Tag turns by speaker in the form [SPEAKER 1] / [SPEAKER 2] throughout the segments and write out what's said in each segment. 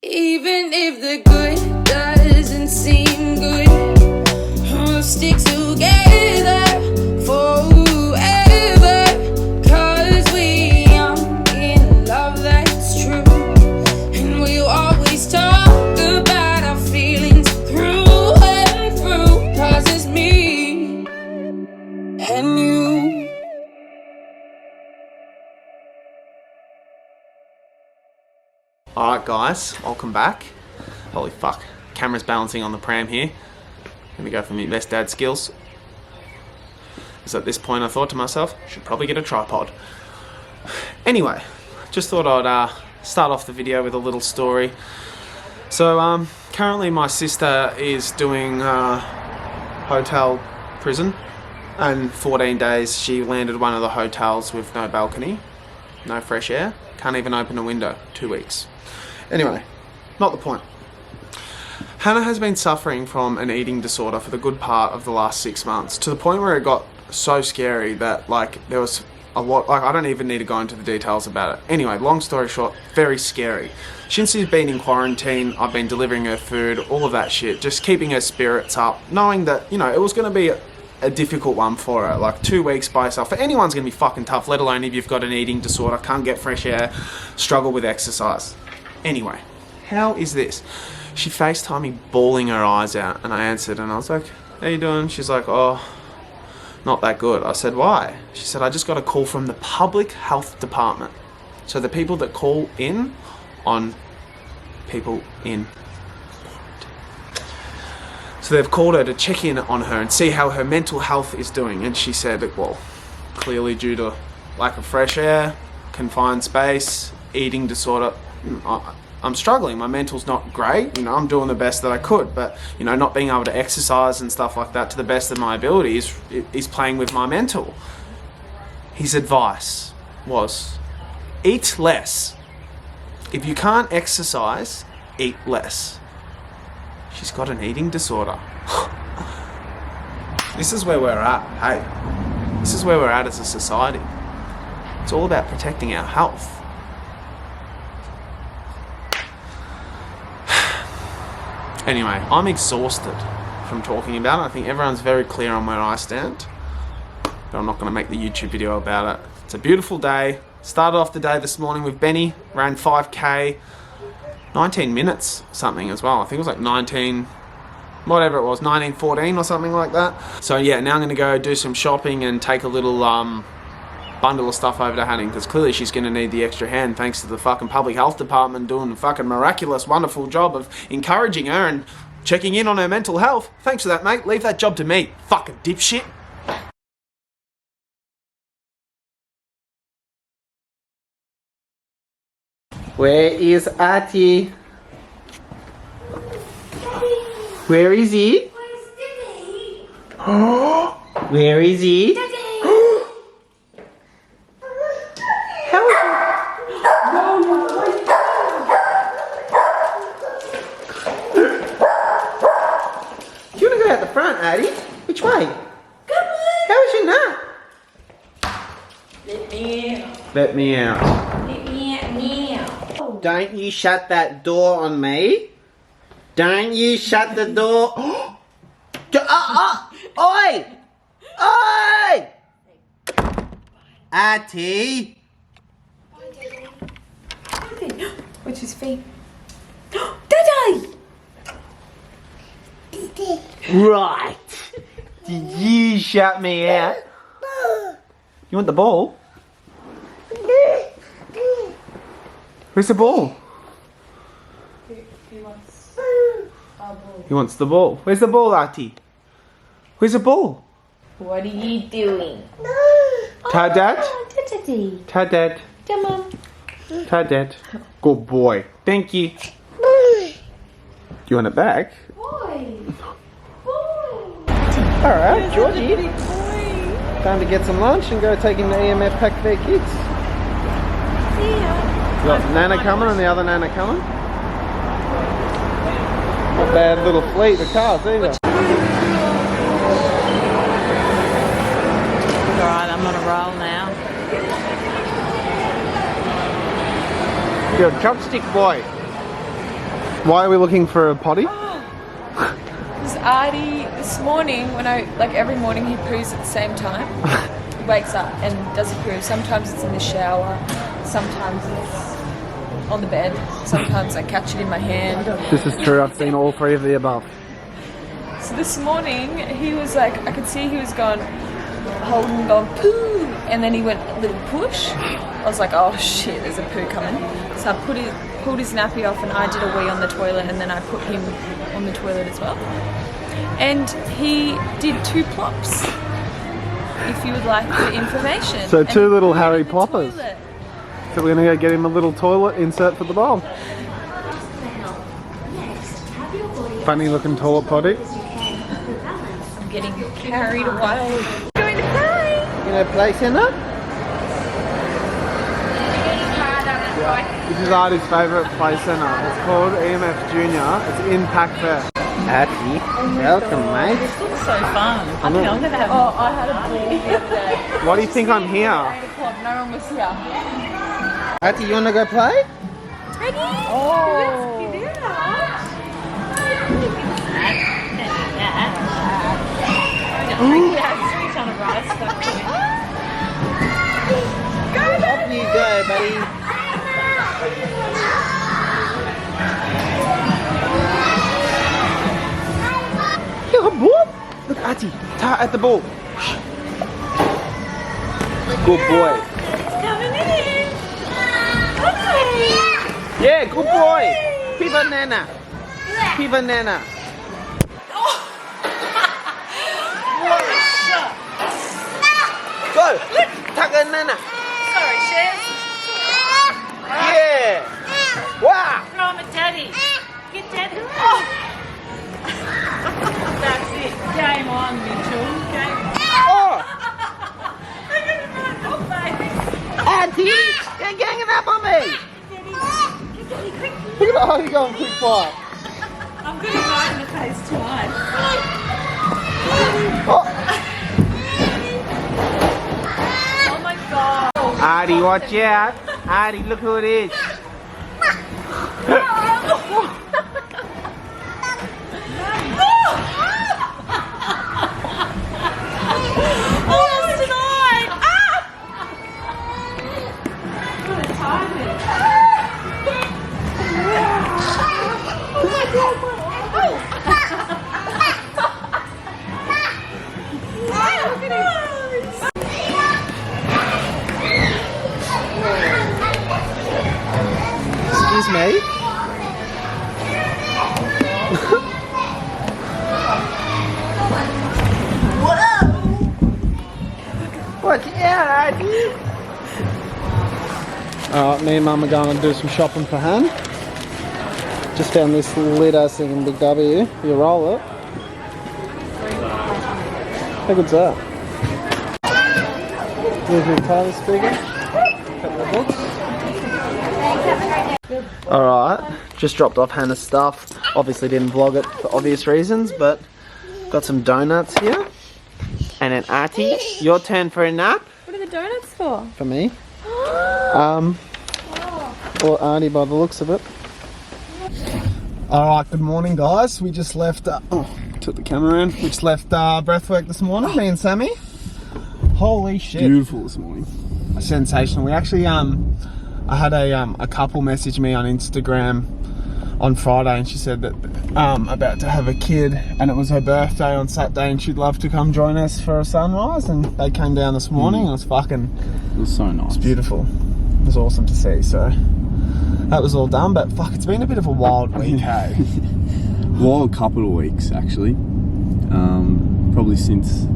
[SPEAKER 1] Even if the good doesn't seem good, we'll stick together forever. Cause we young in love, that's true. And we'll always talk about our feelings through and through. Cause it's me and you.
[SPEAKER 2] Alright guys, welcome back. Holy fuck, camera's balancing on the pram here. Gonna go for my best dad skills. Because at this point I thought to myself, should probably get a tripod. Anyway, just thought I'd start off the video with a little story. So currently my sister is doing hotel prison, and 14 days she landed one of the hotels with no balcony, no fresh air, can't even open a window, 2 weeks. Anyway, not the point. Hannah has been suffering from an eating disorder for the good part of the last 6 months, to the point where it got so scary that there was a lot, I don't even need to go into the details about it. Anyway, long story short, very scary. Since she's been in quarantine, I've been delivering her food, all of that shit, just keeping her spirits up, knowing that, it was going to be a difficult one for her. Like 2 weeks by herself, for anyone's going to be fucking tough, let alone if you've got an eating disorder, can't get fresh air, struggle with exercise. Anyway, how is this? She FaceTimed me bawling her eyes out, and I answered and I was like, how you doing? She's like, oh, not that good. I said, why? She said, I just got a call from the public health department. So the people that call in on people in. So they've called her to check in on her and see how her mental health is doing. And she said, well, clearly due to lack of fresh air, confined space, eating disorder, I'm struggling. My mental's not great. I'm doing the best that I could, but not being able to exercise and stuff like that to the best of my ability is playing with my mental. His advice was, eat less. If you can't exercise, eat less. She's got an eating disorder. This is where we're at. Hey, this is where we're at as a society. It's all about protecting our health. Anyway, I'm exhausted from talking about it. I think everyone's very clear on where I stand, but I'm not going to make the YouTube video about it. It's a beautiful day. Started off the day this morning with Benny, ran 5k, 19 minutes something as well. I think it was like 19, whatever it was, 19:14 or something like that. So yeah, now I'm going to go do some shopping and take a little bundle of stuff over to Hannah, because clearly she's going to need the extra hand thanks to the fucking public health department doing a fucking miraculous, wonderful job of encouraging her and checking in on her mental health. Thanks for that, mate. Leave that job to me, fucking dipshit.
[SPEAKER 3] Where is Arty? Where is he? Where is he? How is he? Do you want to go out the front, Arty? Which way?
[SPEAKER 1] Come on.
[SPEAKER 3] How is your nut?
[SPEAKER 1] Let me out.
[SPEAKER 3] Let me out.
[SPEAKER 1] Let me out now.
[SPEAKER 3] Don't you shut that door on me. Don't you shut the door. Oi! Oi! Arty!
[SPEAKER 1] What's his feet? Daddy!
[SPEAKER 3] Right. Did you shut me out? You want the ball? Where's the ball?
[SPEAKER 1] He wants a ball.
[SPEAKER 3] He wants the ball. Where's the ball, Arty? Where's the ball?
[SPEAKER 1] What are you doing?
[SPEAKER 3] Tell Dad.
[SPEAKER 1] Daddy.
[SPEAKER 3] Tell Dad.
[SPEAKER 1] Come on.
[SPEAKER 3] Tell Dad. Good boy. Thank you. You want it back?
[SPEAKER 1] Boy.
[SPEAKER 3] Alright, Georgie. Time to get some lunch and go take him to EMF pack for their kids. You got Nana coming and the other Nana coming. Not bad little fleet of cars either.
[SPEAKER 4] Alright, I'm on a roll now.
[SPEAKER 3] You're a chopstick boy. Why are we looking for a potty?
[SPEAKER 5] Because Arty, this morning, when every morning he poos at the same time. He wakes up and does a poo. Sometimes it's in the shower, sometimes it's on the bed, sometimes I catch it in my hand.
[SPEAKER 3] This is true, I've seen all three of the above.
[SPEAKER 5] So this morning, he was like, I could see he was going, holding, going poo, and then he went a little push. I was like, oh shit, there's a poo coming. So I pulled his nappy off and I did a wee on the toilet, and then I put him on the toilet as well. And he did 2 plops, if you would like the information.
[SPEAKER 3] So 2 little
[SPEAKER 5] he put it
[SPEAKER 3] Harry
[SPEAKER 5] in the
[SPEAKER 3] Poppers.
[SPEAKER 5] toilet.
[SPEAKER 3] So we're gonna go get him a little toilet insert for the bowl. Funny looking toilet potty.
[SPEAKER 5] I'm getting carried away. Going to play.
[SPEAKER 3] You know, play centre? This is Arty's favourite play centre. It's called EMF Junior. It's in Pack Fair. Arty, welcome mate.
[SPEAKER 4] This looks so fun. I think I'm gonna have.
[SPEAKER 5] Oh, I had a ball the other day.
[SPEAKER 3] Why do you think I'm here?
[SPEAKER 5] 8 o'clock, no one was here.
[SPEAKER 3] Arty, you wanna go play?
[SPEAKER 5] Oh.
[SPEAKER 3] Up you go, buddy. Look, Arty, tar at the ball. Good boy. Yeah, good boy. Piva Nana. Piva Nana. Go. Taka Nana.
[SPEAKER 4] Sorry, Chef.
[SPEAKER 3] Yeah. Wow.
[SPEAKER 4] Throw him at Daddy. Get Daddy. That's it. Game on, Mitchell. Game.
[SPEAKER 3] Oh.
[SPEAKER 4] Oh, baby.
[SPEAKER 3] Auntie, you're ganging up on me.
[SPEAKER 4] Daddy, quick.
[SPEAKER 3] Look at how you're going quick fire.
[SPEAKER 4] I'm gonna go in the face twice.
[SPEAKER 3] Oh.
[SPEAKER 4] Oh my god.
[SPEAKER 3] Arty, watch out. Arty, look who it is. Excuse me. Watch out, Arty. Alright, me and Mum are going to do some shopping for Han. Just found this lit ass thing in Big W. You roll it. How good's that? Here's your Tyler speaker. Couple of books. Alright, just dropped off Hannah's stuff. Obviously didn't vlog it for obvious reasons, but got some donuts here. And then Arty, your turn for a nap.
[SPEAKER 5] What are the donuts for?
[SPEAKER 3] For me. Or Arty by the looks of it. Alright, good morning guys. We just left, took the camera in. We just left breathwork this morning, me and Sammy. Holy shit.
[SPEAKER 2] Beautiful this morning.
[SPEAKER 3] Sensational. We actually, I had a couple message me on Instagram on Friday, and she said that about to have a kid, and it was her birthday on Saturday, and she'd love to come join us for a sunrise, and they came down this morning, and it was fucking...
[SPEAKER 2] It was so nice.
[SPEAKER 3] It's beautiful. It was awesome to see, so... That was all done, but fuck, it's been a bit of a wild week, hey?
[SPEAKER 2] Wild couple of weeks, actually. Probably since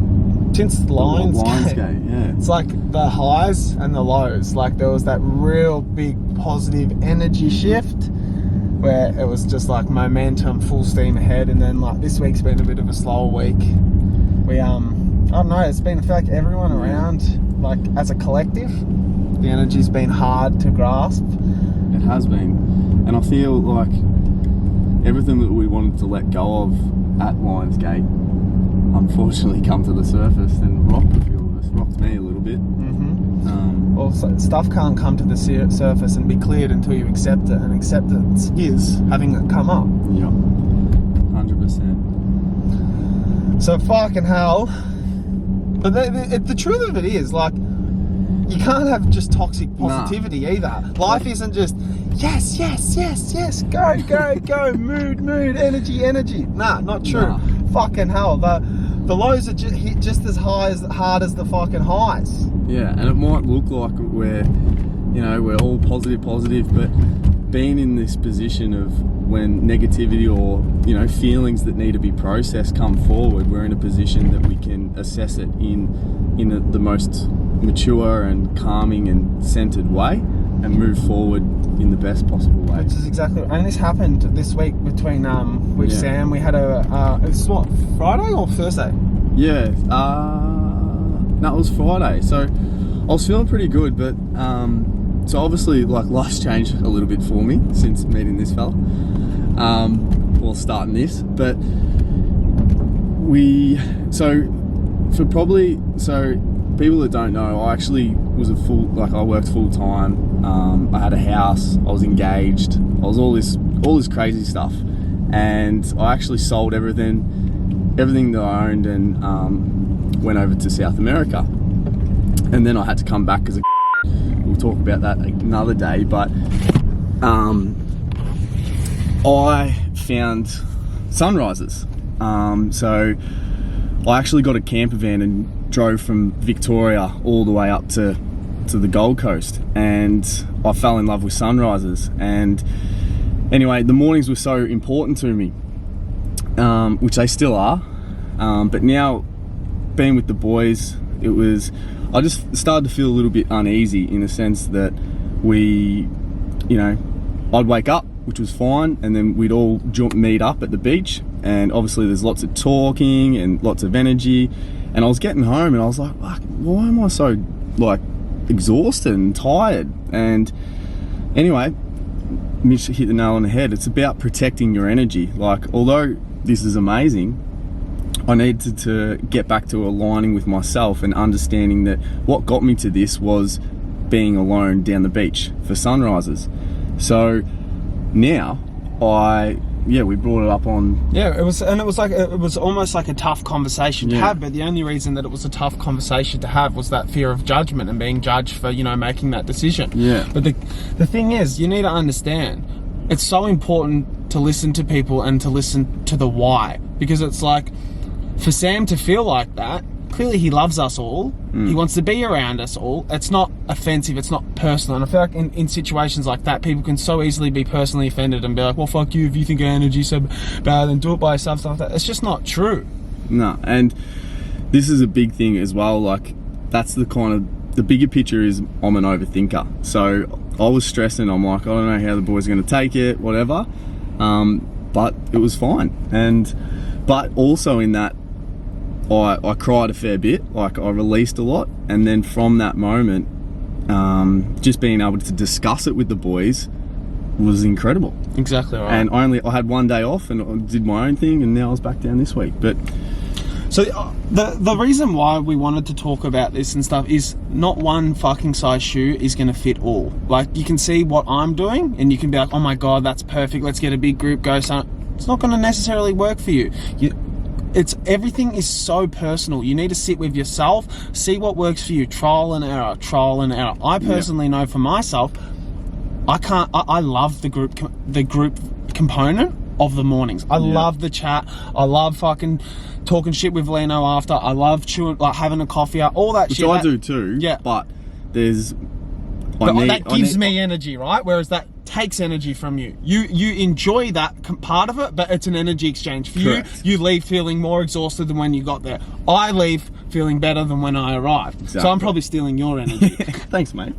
[SPEAKER 3] Lionsgate,
[SPEAKER 2] yeah.
[SPEAKER 3] It's like the highs and the lows. Like there was that real big positive energy shift where it was just like momentum, full steam ahead, and then like this week's been a bit of a slower week. We I don't know, it's been, I feel like everyone around, like as a collective, the energy's been hard to grasp.
[SPEAKER 2] It has been, and I feel like everything that we wanted to let go of at Lionsgate unfortunately come to the surface and rocked a few of us, rocked me a little bit.
[SPEAKER 3] Well, stuff can't come to the surface and be cleared until you accept it, and acceptance is having it come up.
[SPEAKER 6] Yeah, 100%.
[SPEAKER 3] So fucking hell. But the truth of it is, like, you can't have just toxic positivity either. Life isn't just yes, go, mood, energy. Nah, not true.
[SPEAKER 6] Nah.
[SPEAKER 3] Fucking hell. The lows are hit just as hard as the fucking highs.
[SPEAKER 6] Yeah, and it might look like we're all positive, but being in this position of when negativity or, feelings that need to be processed come forward, we're in a position that we can assess it in the most mature and calming and centered way and move forward in the best possible way.
[SPEAKER 3] Which is exactly, and this happened this week between with Sam. We had it was what, Friday or Thursday?
[SPEAKER 6] Yeah, no, it was Friday. So I was feeling pretty good, but so obviously, like, life's changed a little bit for me since meeting this fella. Or starting this, but people that don't know, I actually was I worked full time. I had a house, I was engaged, I was all this crazy stuff, and I actually sold everything that I owned and went over to South America. And then I had to come back because we'll talk about that another day, but I found sunrises. So I actually got a camper van and drove from Victoria all the way up to the Gold Coast, and I fell in love with sunrises. And anyway, the mornings were so important to me, which they still are, but now being with the boys, I just started to feel a little bit uneasy in the sense that I'd wake up, which was fine, and then we'd all meet up at the beach, and obviously there's lots of talking and lots of energy, and I was getting home and I was like, fuck, why am I so exhausted and tired? And anyway, Mitch hit the nail on the head. It's about protecting your energy. Like, although this is amazing, I needed to get back to aligning with myself and understanding that what got me to this was being alone down the beach for sunrises. So now we brought it up on.
[SPEAKER 3] Yeah, it was almost like a tough conversation to have, but the only reason that it was a tough conversation to have was that fear of judgment and being judged for, making that decision.
[SPEAKER 6] Yeah.
[SPEAKER 3] But the thing is, you need to understand, it's so important to listen to people and to listen to the why, because it's like, for Sam to feel like that, clearly he loves us all. He wants to be around us all. It's not offensive, it's not personal. And I feel like in situations like that, people can so easily be personally offended and be like, well, fuck you, if you think our energy's so bad, then do it by yourself, stuff like that. It's just not true.
[SPEAKER 6] No, and this is a big thing as well. Like, that's the bigger picture is I'm an overthinker. So I was stressing, I'm like, I don't know how the boys are going to take it, whatever. But it was fine. But also in that, I cried a fair bit, like I released a lot, and then from that moment, just being able to discuss it with the boys was incredible.
[SPEAKER 3] Exactly right.
[SPEAKER 6] And I had one day off and I did my own thing, and now I was back down this week. But
[SPEAKER 3] so the reason why we wanted to talk about this and stuff is not one fucking size shoe is going to fit all. Like, you can see what I'm doing and you can be like, oh my god, that's perfect, let's get a big group, go. So it's not going to necessarily work for you. Everything is so personal. You need to sit with yourself, see what works for you, trial and error. I personally know for myself, I love the group component of the mornings. I love the chat. I love fucking talking shit with Leno after. I love chewing, like having a coffee out, all that shit.
[SPEAKER 6] Which I do too.
[SPEAKER 3] Yeah.
[SPEAKER 6] But
[SPEAKER 3] that gives me energy, right? Whereas that takes energy from you. You enjoy that part of it, but it's an energy exchange. For
[SPEAKER 6] Correct.
[SPEAKER 3] you leave feeling more exhausted than when you got there. I leave feeling better than when I arrived.
[SPEAKER 6] Exactly.
[SPEAKER 3] So I'm probably stealing your energy.
[SPEAKER 6] Thanks, mate.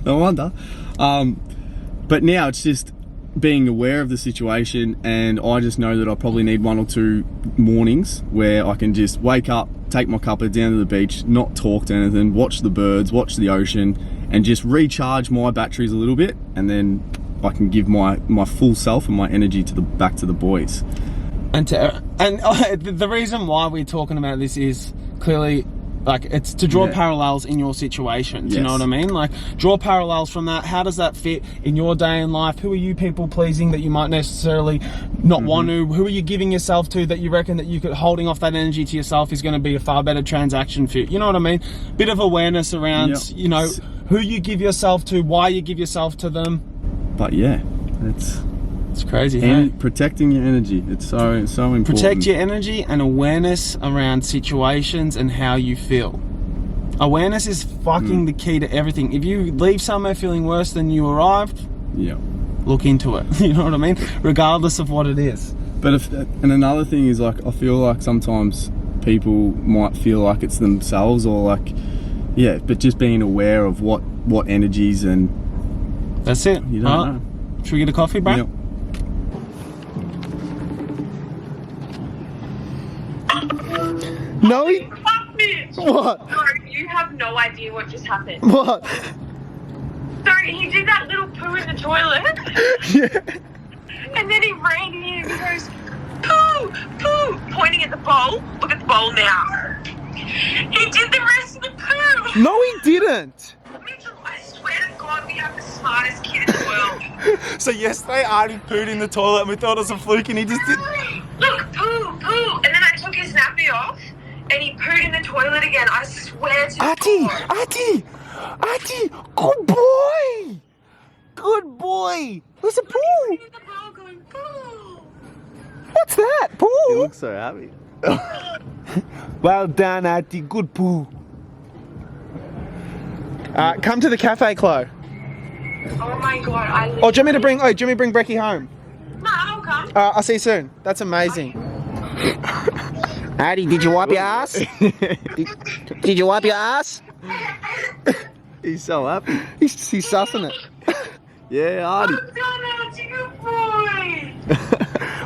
[SPEAKER 6] No wonder. But now it's just being aware of the situation, and I just know that I probably need 1 or 2 mornings where I can just wake up, take my cuppa down to the beach, not talk to anything, watch the birds, watch the ocean, and just recharge my batteries a little bit, and then I can give my full self and my energy back to the boys.
[SPEAKER 3] And the reason why we're talking about this is clearly Like, it's to draw
[SPEAKER 6] Yeah.
[SPEAKER 3] parallels in your situation. Do you know
[SPEAKER 6] Yes.
[SPEAKER 3] what I mean? Like, draw parallels from that. How does that fit in your day in life? Who are you people pleasing that you might necessarily not want to? Who are you giving yourself to that you reckon that you could, holding off that energy to yourself is going to be a far better transaction for you? You know what I mean? Bit of awareness around,
[SPEAKER 6] Yep.
[SPEAKER 3] you know, who you give yourself to, why you give yourself to them.
[SPEAKER 6] But yeah, it's
[SPEAKER 3] crazy,
[SPEAKER 6] and protecting your energy. It's so important.
[SPEAKER 3] Protect your energy and awareness around situations and how you feel. Awareness is fucking the key to everything. If you leave somewhere feeling worse than you arrived,
[SPEAKER 6] Yeah.
[SPEAKER 3] look into it. You know what I mean? Regardless of what it is.
[SPEAKER 6] But and another thing is, like, I feel like sometimes people might feel like it's themselves, or like, yeah, but just being aware of what energies, and
[SPEAKER 3] That's it.
[SPEAKER 6] you don't
[SPEAKER 3] Alright.
[SPEAKER 6] know.
[SPEAKER 3] Should we get a coffee, bro?
[SPEAKER 6] Yep.
[SPEAKER 3] No.
[SPEAKER 4] Fuck Mitch!
[SPEAKER 3] What?
[SPEAKER 4] No, you have no idea what just happened.
[SPEAKER 3] What?
[SPEAKER 4] So he did that little poo in the toilet,
[SPEAKER 3] Yeah.
[SPEAKER 4] and then he ran in and he goes, poo, poo, pointing at the bowl. Look at the bowl now. He did the rest of the poo.
[SPEAKER 3] No, he didn't.
[SPEAKER 4] Mitchell, I swear to God, we have the smartest kid in the world.
[SPEAKER 3] So yesterday, Arty pooed in the toilet and we thought it was a fluke, and he just did.
[SPEAKER 4] Look, poo, poo. And then I took his nappy off, and he pooed in the toilet again. I swear to
[SPEAKER 3] Arty,
[SPEAKER 4] God.
[SPEAKER 3] Arty, Arty, good boy, good boy. There's a pool.
[SPEAKER 4] The bowl going, poo.
[SPEAKER 3] What's that? Pool.
[SPEAKER 6] so happy.
[SPEAKER 3] Well done, Arty. Good poo. Come to the cafe, Chloe.
[SPEAKER 4] Oh my God, I
[SPEAKER 3] Oh, do you want me to bring? Oh, do you want me to bring Brecky home?
[SPEAKER 4] No, I'll come.
[SPEAKER 3] I'll see you soon. That's amazing. Arty, did you wipe your ass? did you wipe your ass?
[SPEAKER 6] He's so happy.
[SPEAKER 3] He's sussing it.
[SPEAKER 6] Yeah, Arty.
[SPEAKER 4] Well done, Archie, good boy.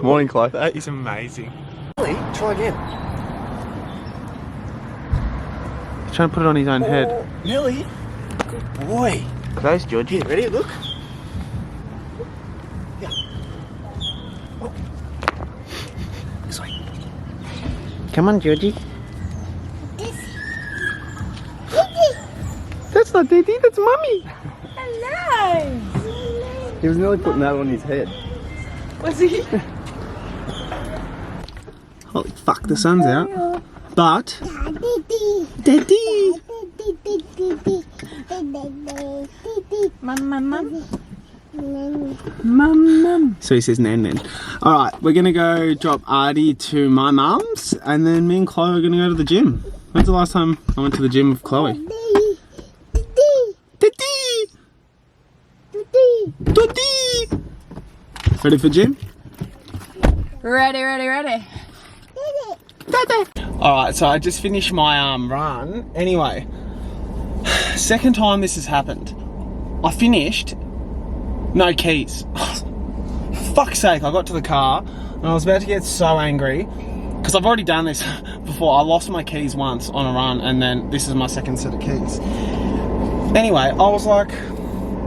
[SPEAKER 6] Morning, Chloe.
[SPEAKER 3] That is amazing.
[SPEAKER 6] Try again.
[SPEAKER 3] He's trying to put it on his own head.
[SPEAKER 6] Nelly. Good boy.
[SPEAKER 3] Close, Georgie.
[SPEAKER 6] Ready? Look.
[SPEAKER 3] Come on, Georgie. That's not Daddy, that's Mummy.
[SPEAKER 5] Hello.
[SPEAKER 6] He was nearly putting that on his head.
[SPEAKER 5] Was he?
[SPEAKER 3] Holy fuck, the sun's out. But Daddy.
[SPEAKER 5] Mum.
[SPEAKER 3] So he says nan nan. Alright, we're gonna go drop Arty to my mum's, and then me and Chloe are gonna go to the gym. When's the last time I went to the gym with Chloe? Daddy. Ready for gym?
[SPEAKER 5] Ready.
[SPEAKER 3] Alright, so I just finished my run. Anyway, second time this has happened. I finished, no keys. Fuck's sake, I got to the car and I was about to get so angry because I've already done this before. I lost my keys once on a run, and then this is my second set of keys. Anyway, I was like,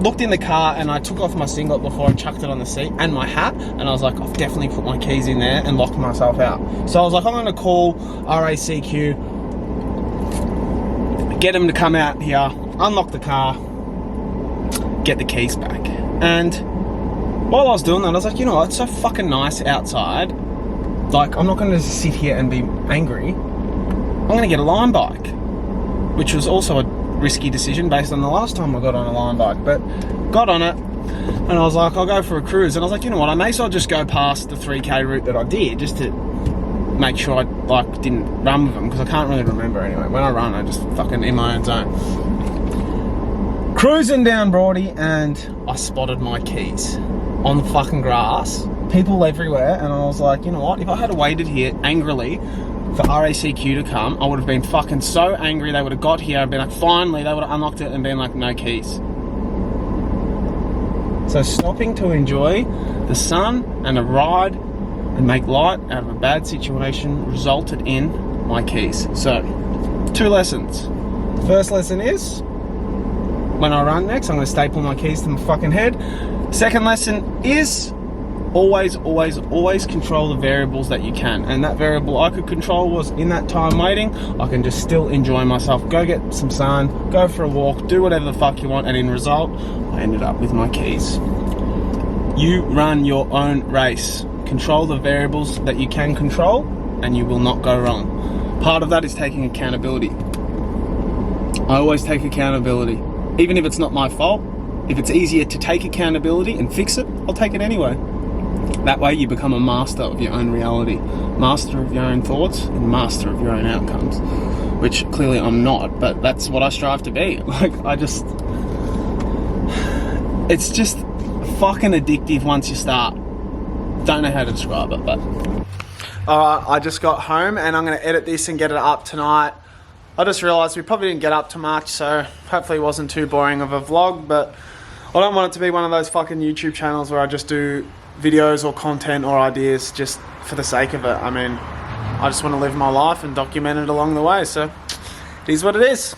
[SPEAKER 3] looked in the car and I took off my singlet before I chucked it on the seat and my hat, and I was like, I've definitely put my keys in there and locked myself out. So I was like, I'm going to call RACQ, get them to come out here, unlock the car, get the keys back. And while I was doing that, I was like, you know what, it's so fucking nice outside. Like, I'm not going to sit here and be angry. I'm going to get a line bike, which was also a risky decision based on the last time I got on a line bike, but got on it and I was like, I'll go for a cruise. And I was like, you know what, I may as well just go past the 3k route that I did, just to make sure I like didn't run with them, because I can't really remember anyway. When I run, I just fucking in my own zone. Cruising down Broady, and I spotted my keys on the fucking grass, people everywhere, and I was like, you know what, if I had waited here angrily for RACQ to come, I would have been fucking so angry. They would have got here and been like, finally, they would have unlocked it and been like, no keys. So stopping to enjoy the sun and a ride and make light out of a bad situation resulted in my keys. So, 2 lessons. First lesson is, when I run next, I'm going to staple my keys to my fucking head. Second lesson is, always control the variables that you can. And that variable I could control was, in that time waiting, I can just still enjoy myself, go get some sun, go for a walk, do whatever the fuck you want, and in result, I ended up with my keys. You run your own race. Control the variables that you can control, and you will not go wrong. Part of that is taking accountability. I always take accountability. Even if it's not my fault, if it's easier to take accountability and fix it, I'll take it anyway. That way you become a master of your own reality, master of your own thoughts, and master of your own outcomes. Which clearly I'm not, but that's what I strive to be. Like, it's just fucking addictive once you start. Don't know how to describe it, but... Alright, I just got home and I'm going to edit this and get it up tonight. I just realised we probably didn't get up to much, so hopefully it wasn't too boring of a vlog, but I don't want it to be one of those fucking YouTube channels where I just do videos or content or ideas just for the sake of it. I mean, I just want to live my life and document it along the way, so it is what it is.